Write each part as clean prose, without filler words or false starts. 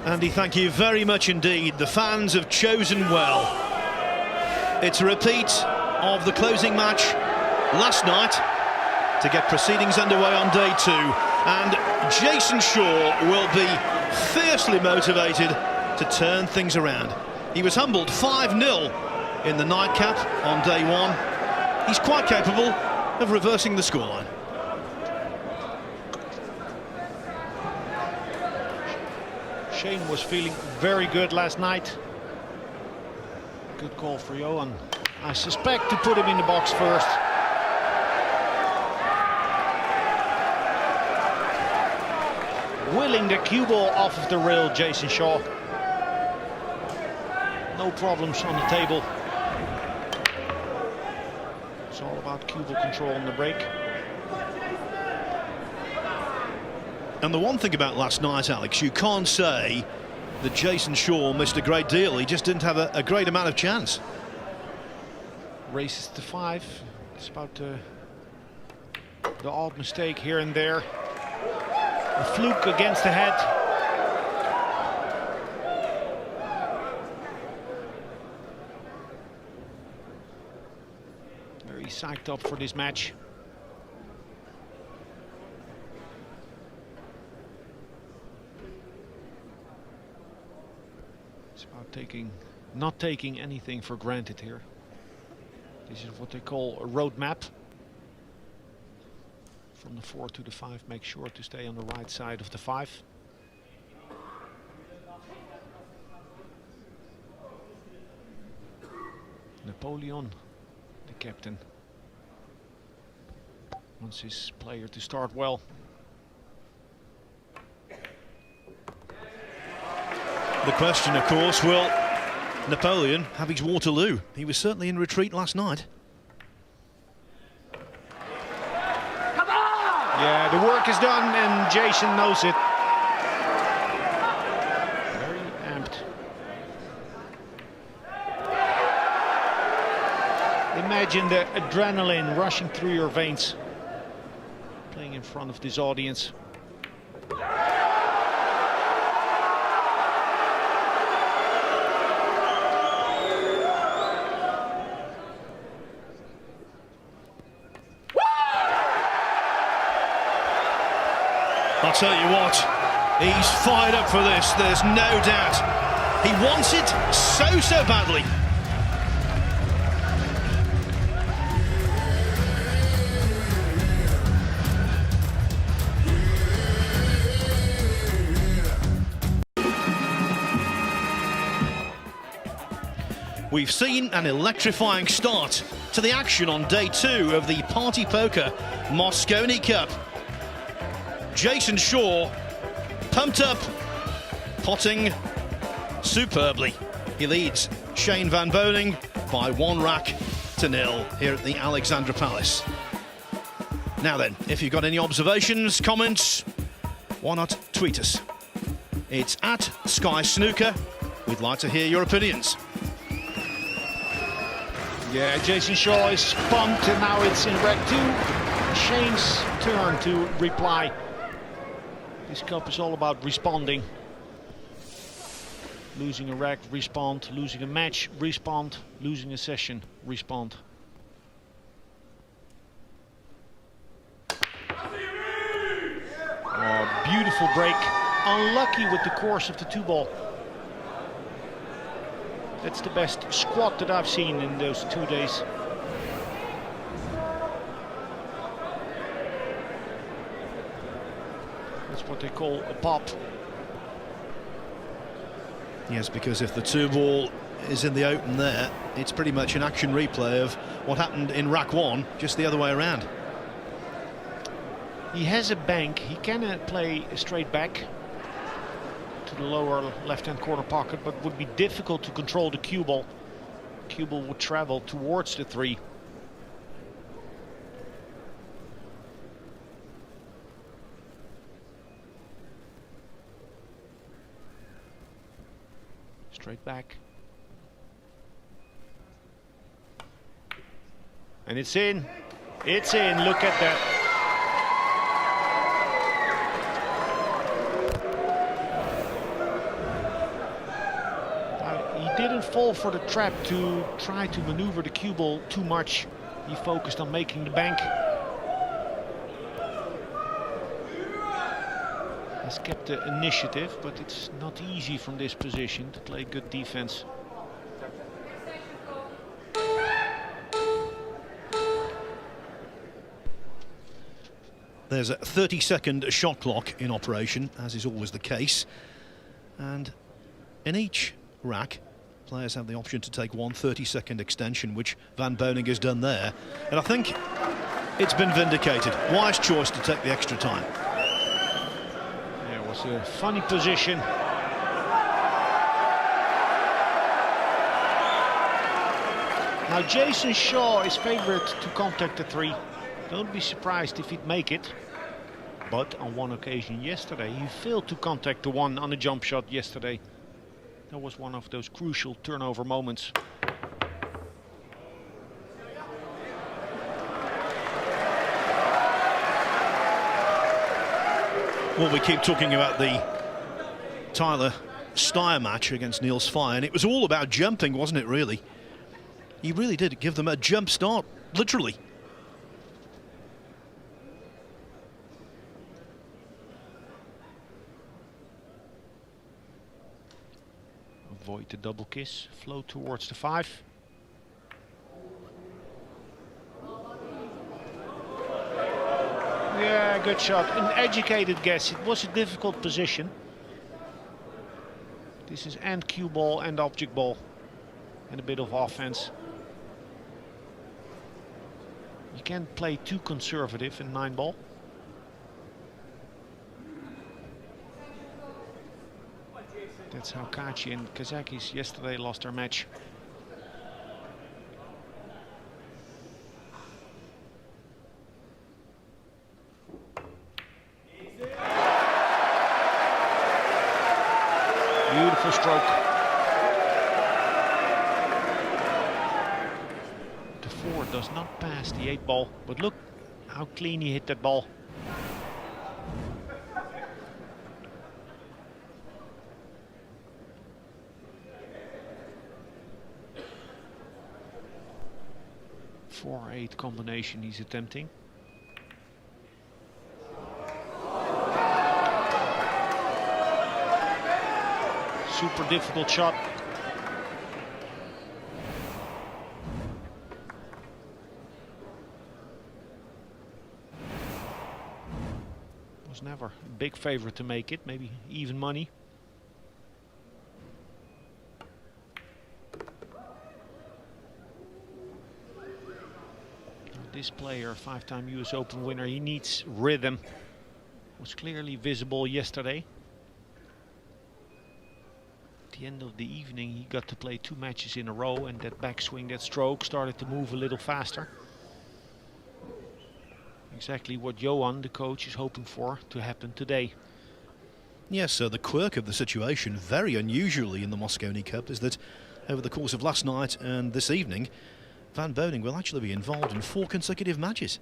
Andy, thank you very much indeed. The fans have chosen well. It's a repeat of the closing match last night to get proceedings underway on day 2. And Jayson will be fiercely motivated to turn things around. He was humbled 5-0 in the nightcap on day 1. He's quite capable of reversing the scoreline. Shane was feeling very good last night. Good call for Johan. I suspect to put him in the box first. Willing the cue ball off of the rail, Jayson. No problems on the table. It's all about cue ball control on the break. And the one thing about last night, Alex, you can't say that Jayson missed a great deal. He just didn't have a great amount of chance. Races to 5. It's about the odd mistake here and there. A fluke against the head. Very psyched up for this match. It's about not taking anything for granted here. This is what they call a road map. From the 4 to the 5, make sure to stay on the right side of the 5. Napoleon, the captain, wants his player to start well. The question, of course, will Napoleon have his Waterloo? He was certainly in retreat last night. Yeah, the work is done and Jayson knows it. Very amped. Imagine the adrenaline rushing through your veins. Playing in front of this audience. I'll tell you what, he's fired up for this, there's no doubt. He wants it so badly. We've seen an electrifying start to the action on day 2 of the Party Poker Mosconi Cup. Jayson pumped up, potting superbly. He leads Shane van Boening by 1-0 here at the Alexandra Palace. Now then, if you've got any observations, comments, why not tweet us? It's at Sky Snooker. We'd like to hear your opinions. Yeah, Jayson is pumped and now it's in reg 2. Shane's turn to reply. This cup is all about responding. Losing a reg, respond. Losing a match, respond. Losing a session, respond. Oh, beautiful break. Unlucky with the course of the 2-ball. That's the best squat that I've seen in those 2 days. That's what they call a pop. Yes, because if the 2-ball is in the open there, it's pretty much an action replay of what happened in rack 1, just the other way around. He has a bank. He can play a straight back to the lower left-hand corner pocket, but would be difficult to control the cue ball. Cue ball would travel towards the 3. Straight back. And it's in. It's in. Look at that. didn't fall for the trap to try to maneuver the cue ball too much. He focused on making the bank. Has kept the initiative, but it's not easy from this position to play good defense. There's a 30-second shot clock in operation, as is always the case. And in each rack, players have the option to take one 30-second extension, which Van Boening has done there. And I think it's been vindicated. Wise choice to take the extra time. Yeah, it was a funny position. Now Jayson Shaw is favourite to contact the three. Don't be surprised if he'd make it. But on one occasion yesterday, he failed to contact the one on a jump shot yesterday. That was one of those crucial turnover moments. Well, we keep talking about the Tyler Steyer match against Niels Fye, and it was all about jumping, wasn't it, really? He really did give them a jump start, literally. Avoid the double kiss, float towards the 5. Yeah, good shot. An educated guess. It was a difficult position. This is and cue ball and object ball. And a bit of offense. You can't play too conservative in 9-ball. That's how Kachi and Kazakis yesterday lost their match. Beautiful stroke. The 4 does not pass the 8-ball, but look how clean he hit that ball. Four-8 combination he's attempting. Super difficult shot. Was never a big favorite to make it, maybe even money. This player, 5-time US Open winner, he needs rhythm. Was clearly visible yesterday. At the end of the evening, he got to play 2 matches in a row, and that backswing, that stroke, started to move a little faster. Exactly what Johan, the coach, is hoping for to happen today. Yes, so the quirk of the situation, very unusually in the Mosconi Cup, is that over the course of last night and this evening, Van Boening will actually be involved in 4 consecutive matches.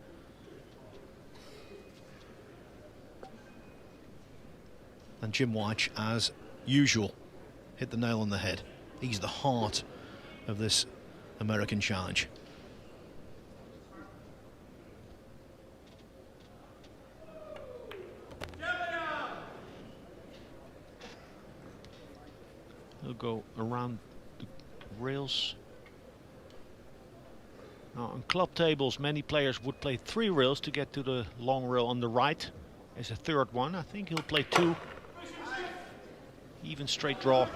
And Jim White, as usual, hit the nail on the head. He's the heart of this American challenge. He'll go around the rails. Now, on club tables, many players would play 3 rails to get to the long rail on the right as a 3rd one. I think he'll play 2. Even straight draw.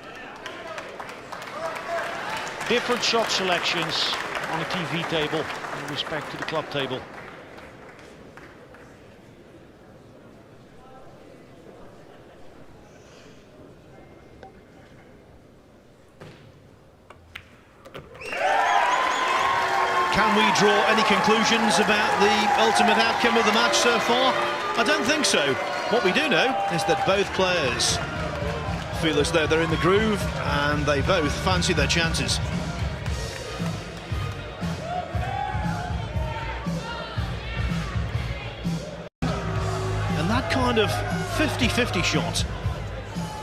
Different shot selections on a TV table in respect to the club table. Can we draw any conclusions about the ultimate outcome of the match so far? I don't think so. What we do know is that both players feel as though they're in the groove and they both fancy their chances. And that kind of 50-50 shot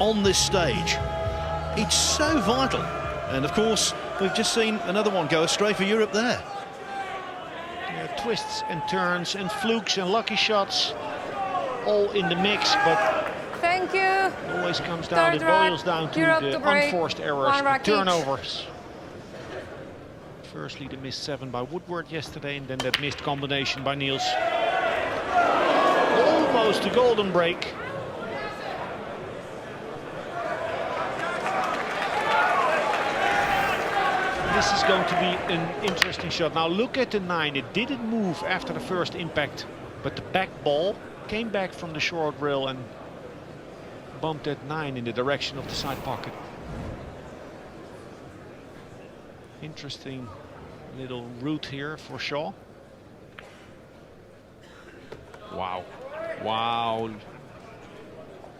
on this stage, it's so vital And of course, we've just seen another one go astray for Europe there. Yeah, twists and turns and flukes and lucky shots, all in the mix, but Thank you. it always comes down, it boils down to the unforced errors, the turnovers. Firstly, the missed 7 by Woodward yesterday, and then that missed combination by Niels. Almost a golden break. This is going to be an interesting shot. Now look at the 9. It didn't move after the first impact, but the back ball came back from the short rail and bumped that 9 in the direction of the side pocket. Interesting little route here for Shaw. Wow. Wow.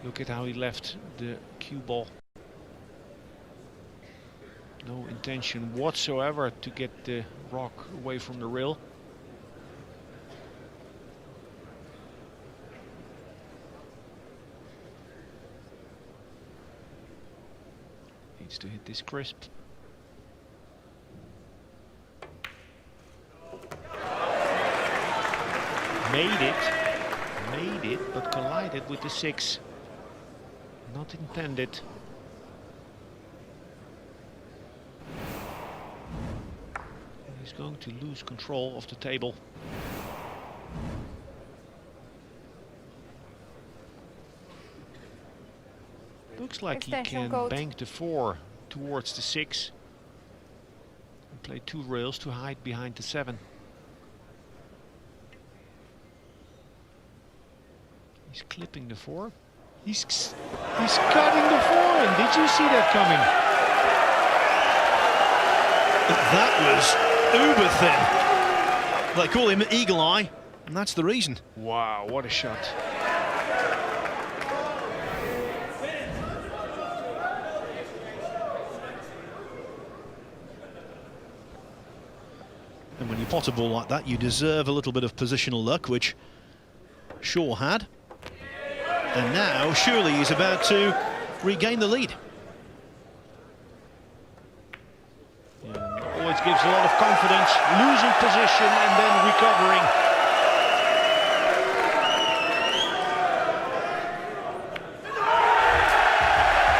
Look at how he left the cue ball. No intention whatsoever to get the rock away from the rail. Needs to hit this crisp. Made it, but collided with the 6. Not intended. He's going to lose control of the table. Looks like he can bank the 4 towards the 6 and play 2 rails to hide behind the 7. He's clipping the 4. He's cutting the 4 in. Did you see that coming? That was uber thin. They call him Eagle Eye, and that's the reason. Wow, what a shot. And when you pot a ball like that, you deserve a little bit of positional luck, which Shaw had. And now, surely he's about to regain the lead. Always gives a lot of confidence, losing position and then recovering.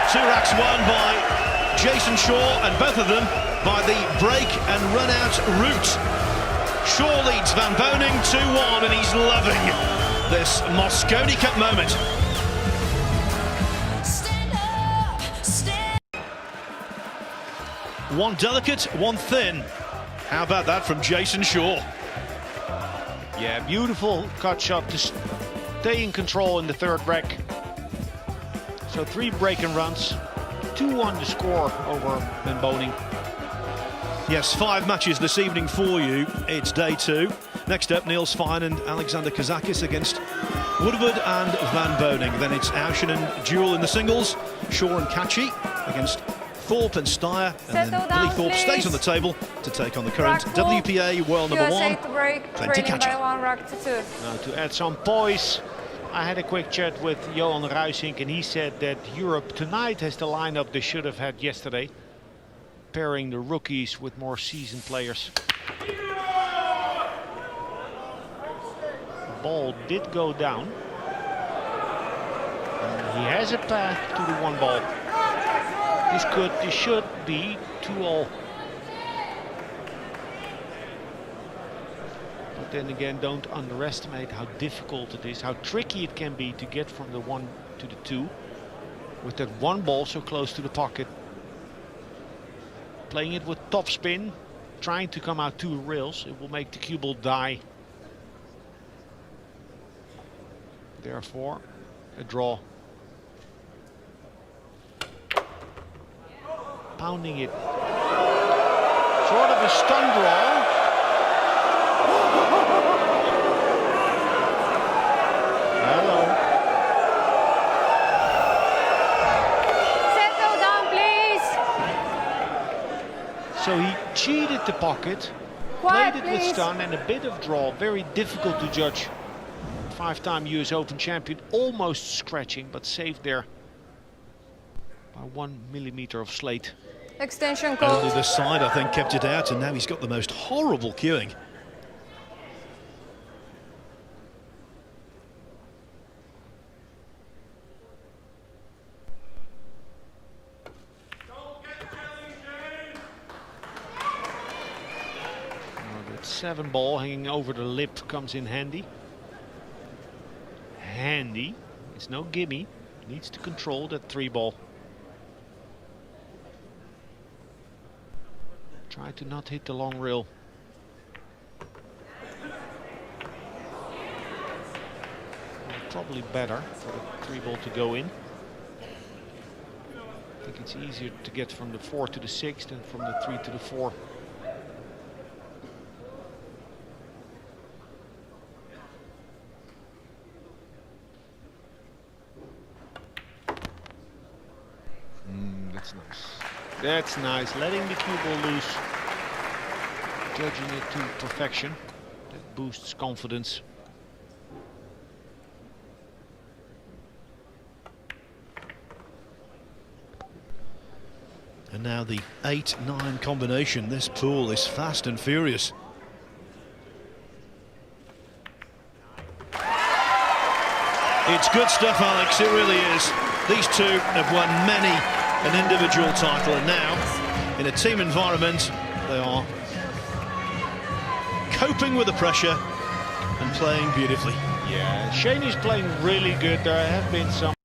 Two racks won by Jayson Shaw, and both of them by the break and run out route. Shaw leads Van Boening 2-1, and he's loving this Mosconi Cup moment. One delicate, one thin. How about that from Jayson Shaw? Yeah, beautiful cut shot to stay in control in the 3rd rack. So 3 break and runs, 2-1 the score over Van Boening. Yes, 5 matches this evening for you. It's day 2. Next up, Niels Fine and Alexander Kazakis against Woodward and Van Boening. Then it's Auschen and Duel in the singles. Shaw and Kachi against Thorpe and Steyer, and then Billy Thorpe stays on the table to take on the current WPA world number 1, Plenty Kachi. Now to add some poise, I had a quick chat with Johan Ruysink, and he said that Europe tonight has the lineup they should have had yesterday, pairing the rookies with more seasoned players. The ball did go down. And he has a path to the 1 ball. This should be 2-all. But then again, don't underestimate how difficult it is, how tricky it can be to get from the 1 to the 2 with that 1 ball so close to the pocket. Playing it with top spin, trying to come out 2 rails, it will make the cue ball die. Therefore, a draw. Pounding it. Sort of a stun draw. Hello. Settle down, please. So he cheated the pocket, Quiet, played it with please. stun and a bit of draw. Very difficult to judge. 5-time US Open champion, almost scratching, but saved there by 1 millimeter of slate. Extension Only code. the side, I think, kept it out, and now he's got the most horrible cueing. That 7 ball hanging over the lip comes in handy. Handy. It's no gimme. Needs to control that 3 ball. Try to not hit the long rail. Probably better for the 3 ball to go in. I think it's easier to get from the 4 to the 6 than from the 3 to the 4. That's nice. That's nice. Letting the cue ball loose. Judging it to perfection. That boosts confidence. And now the 8-9 combination. This pool is fast and furious. It's good stuff, Alex, it really is. These two have won many an individual title, and now, in a team environment, they are coping with the pressure and playing beautifully. Yeah, Shane is playing really good. There have been some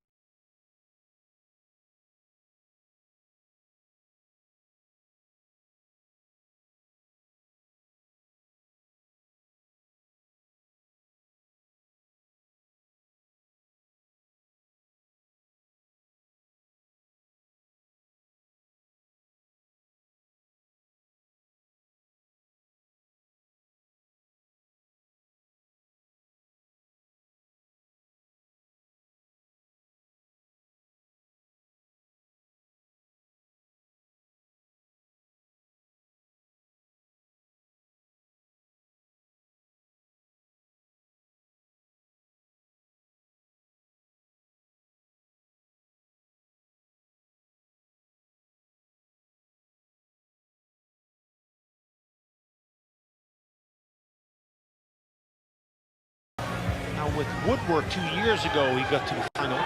with Woodward 2 years ago. He got to the final.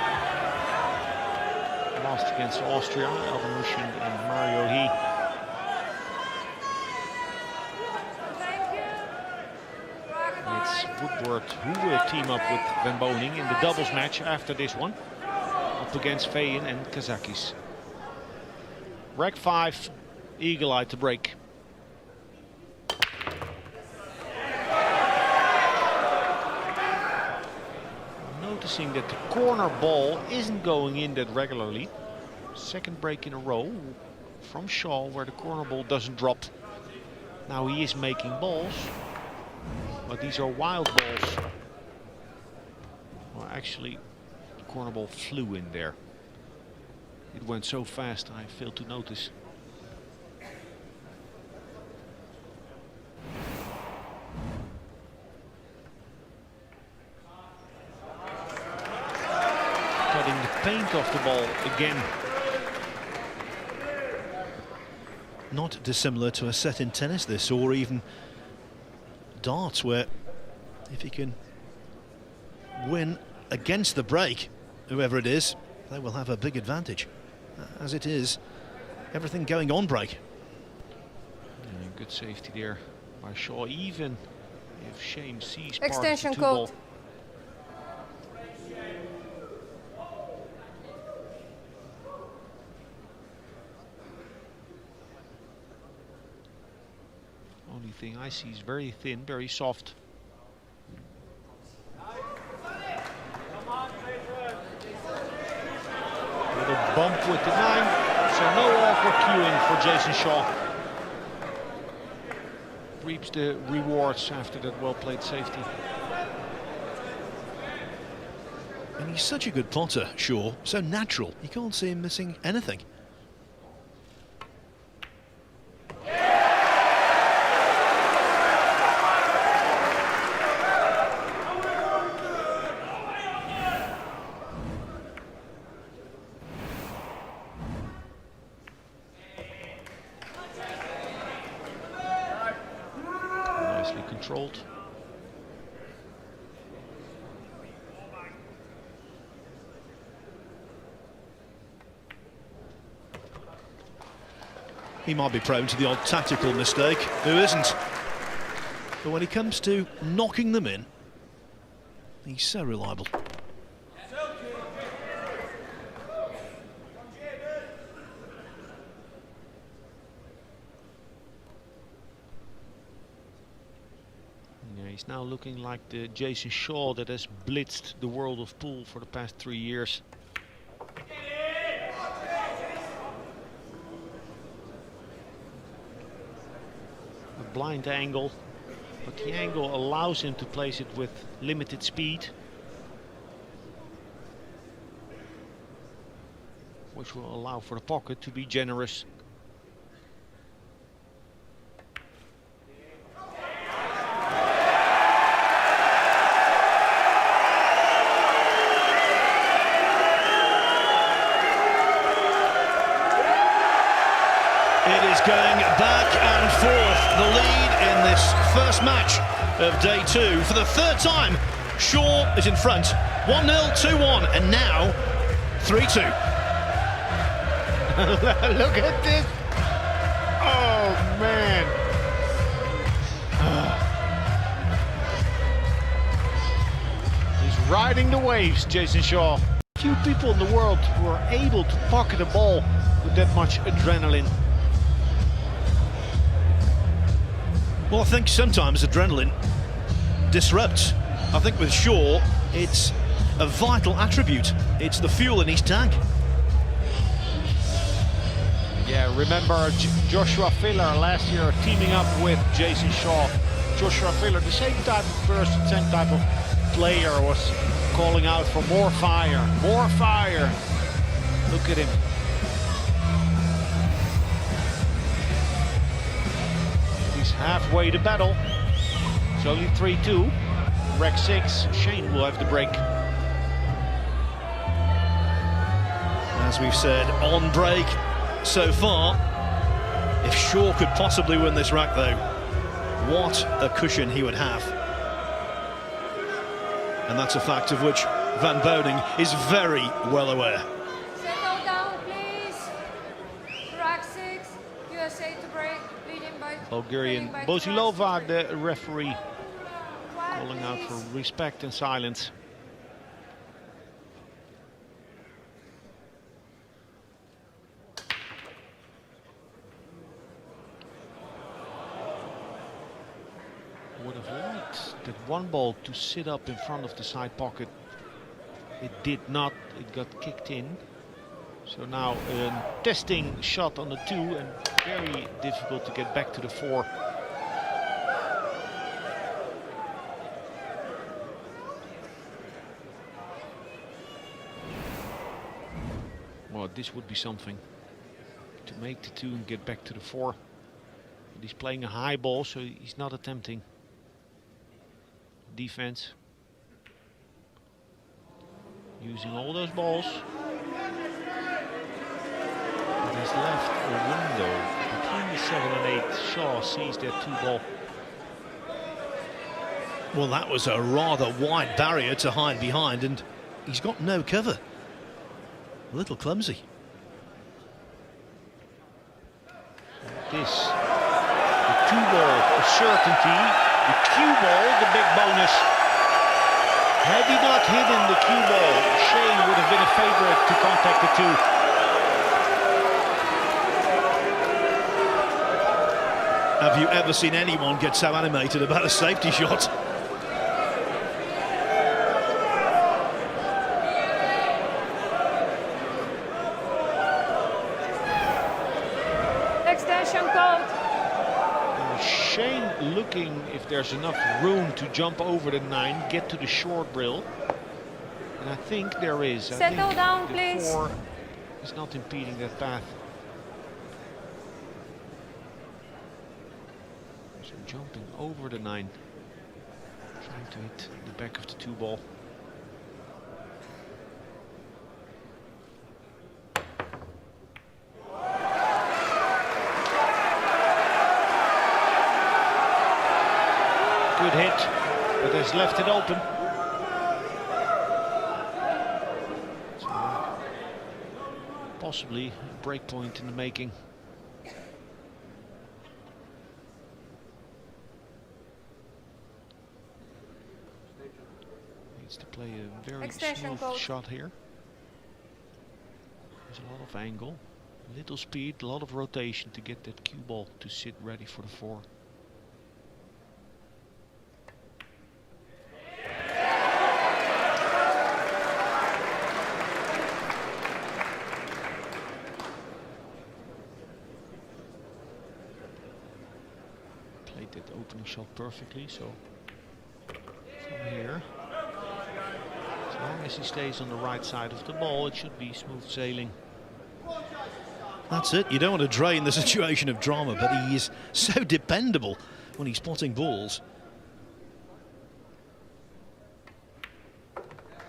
Lost against Austria, Alvin Mushin and Mario He. It's Woodward who will team up with Van Boening in the doubles match after this one. Up against Feyen and Kazakis. Rack 5, eagle eye to break. Noticing that the corner ball isn't going in that regularly. Second break in a row from Shaw where the corner ball doesn't drop. Now he is making balls, but these are wild balls. Well, actually, the corner ball flew in there. It went so fast I failed to notice. Cutting the paint off the ball again. Not dissimilar to a set in tennis, this, or even darts, where if he can win against the break, whoever it is, they will have a big advantage. As it is, everything going on break. Yeah, good safety there by Shaw, even if Shane sees part Extension of the 2 ball. code. Only thing I see is very thin, very soft. With a bump with the 9, so no awkward cueing for Jayson Shaw. Reaps the rewards after that well-played safety. And he's such a good potter, Shaw, so natural. You can't see him missing anything. controlled. He might be prone to the odd tactical mistake, who isn't? But when it comes to knocking them in, he's so reliable. Yeah, he's now looking like the Jayson Shaw that has blitzed the world of pool for the past 3 years. A blind angle, but the angle allows him to place it with limited speed, which will allow for the pocket to be generous. It is going back and forth, the lead in this first match of day 2. For the third time, Shaw is in front. 1-0, 2-1, and now 3-2. Look at this. Oh, man. He's riding the waves, Jayson Shaw. Few people in the world who are able to pocket a ball with that much adrenaline. Well, I think sometimes adrenaline disrupts. I think with Shaw, it's a vital attribute. It's the fuel in his tank. Yeah, remember Joshua Filler last year teaming up with Jayson Shaw. Joshua Filler, the same type of person, same type of player, was calling out for more fire, more fire. Look at him. He's halfway to battle. It's only 3-2. Rec 6, Shane will have the break. As we've said, on break so far. If Shaw could possibly win this rack, though, what a cushion he would have. And that's a fact of which Van Boening is very well aware. Settle down, please. Rack 6, USA to break, leading by... Bulgarian leading by Bozilova, 12. the referee, Quiet, calling out please. for respect and silence. Would have liked that one ball to sit up in front of the side pocket. It did not, it got kicked in. So now a testing shot on the 2 and very difficult to get back to the 4. Well, this would be something to make the 2 and get back to the 4. But he's playing a high ball, so he's not attempting defense. Using all those balls. But he's left a window between the 7 and 8. Shaw sees that 2 ball. Well, that was a rather wide barrier to hide behind, and he's got no cover. A little clumsy. This, the 2 ball, a certainty. The cue ball, the big bonus. Had he not hidden the cue ball, Shane would have been a favorite to contact the 2. Have you ever seen anyone get so animated about a safety shot? Extension code. Shane looking if there's enough room to jump over the 9, get to the short rail. And I think there is. I Settle think down, the please. 4 is not impeding that path. So jumping over the 9. Trying to hit the back of the 2 ball. good hit, but has left it open. So, possibly a break point in the making. Needs to play a very Extension smooth code. shot here. There's a lot of angle, little speed, a lot of rotation to get that cue ball to sit ready for the 4. Played that opening shot perfectly, so from here, as long as he stays on the right side of the ball, it should be smooth sailing. That's it. You don't want to drain the situation of drama, but he is so dependable when he's spotting balls.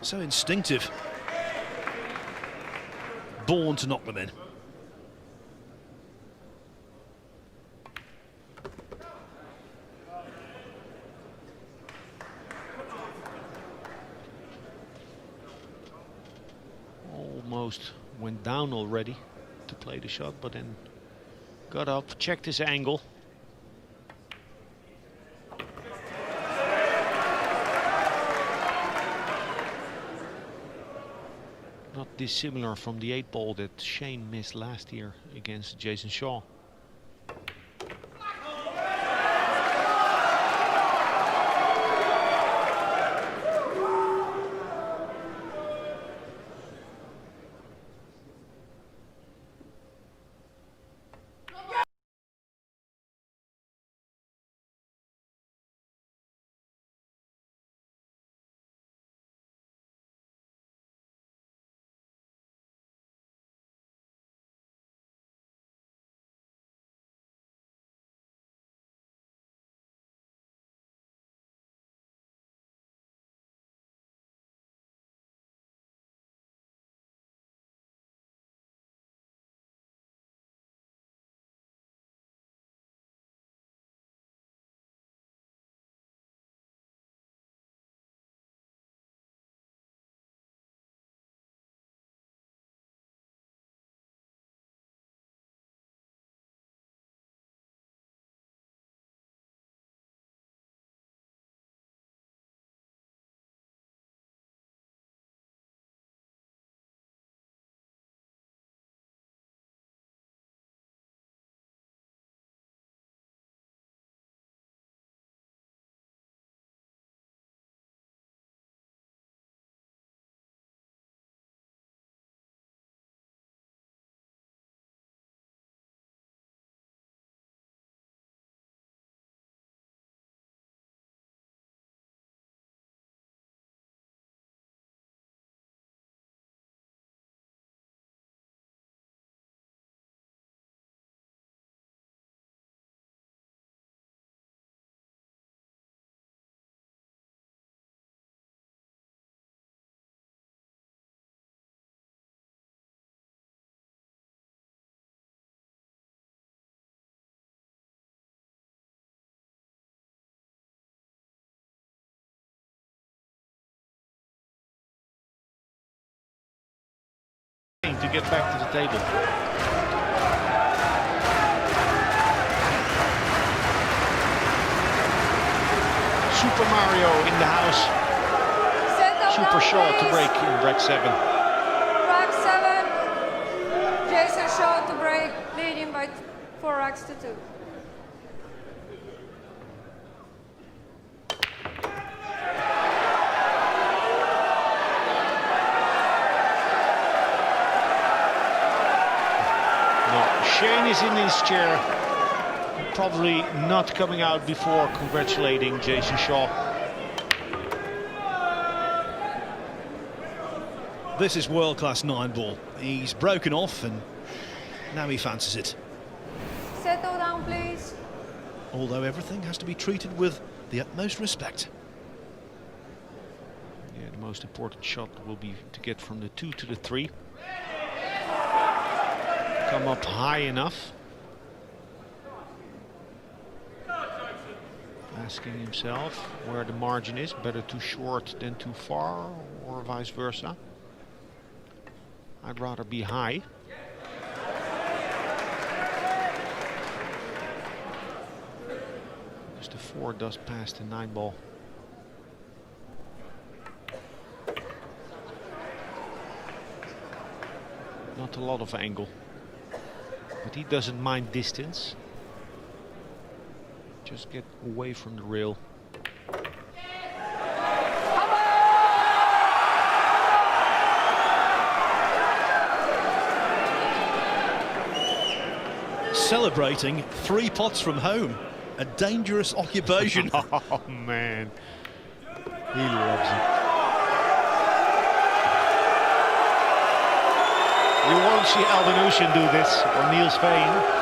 So instinctive. Born to knock them in. Almost went down already to play the shot, but then got up, checked his angle. Not dissimilar from the 8-ball that Shane missed last year against Jayson Shaw. To get back to the table. Super Mario in the house. Super short to break in rack 7. Rack 7. Jayson Shaw to break, leading by 4 racks to 2. Shane is in his chair, probably not coming out before congratulating Jayson Shaw. This is world-class 9-ball. He's broken off and now he fancies it. Settle down, please. Although everything has to be treated with the utmost respect. Yeah, the most important shot will be to get from the 2 to the 3. Come up high enough. Asking himself where the margin is, better too short than too far, or vice versa. I'd rather be high. Because the 4 does pass the 9 ball. Not a lot of angle, but he doesn't mind distance. Just get away from the rail. Celebrating 3 pots from home. A dangerous occupation. Oh man, he loves it. You won't see Alvin Ocean do this, or Niels Veen.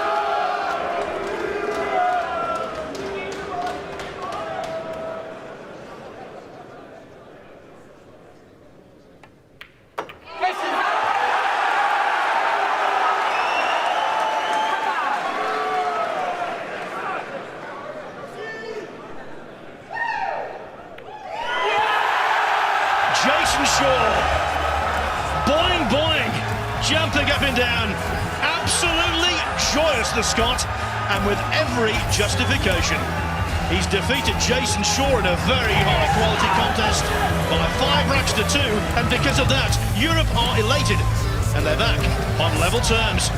Jayson Boening, Boening, jumping up and down. Absolutely joyous, the Scot, and with every justification. He's defeated Jayson in a very high-quality contest by 5 racks to 2, and because of that, Europe are elated, and they're back on level terms.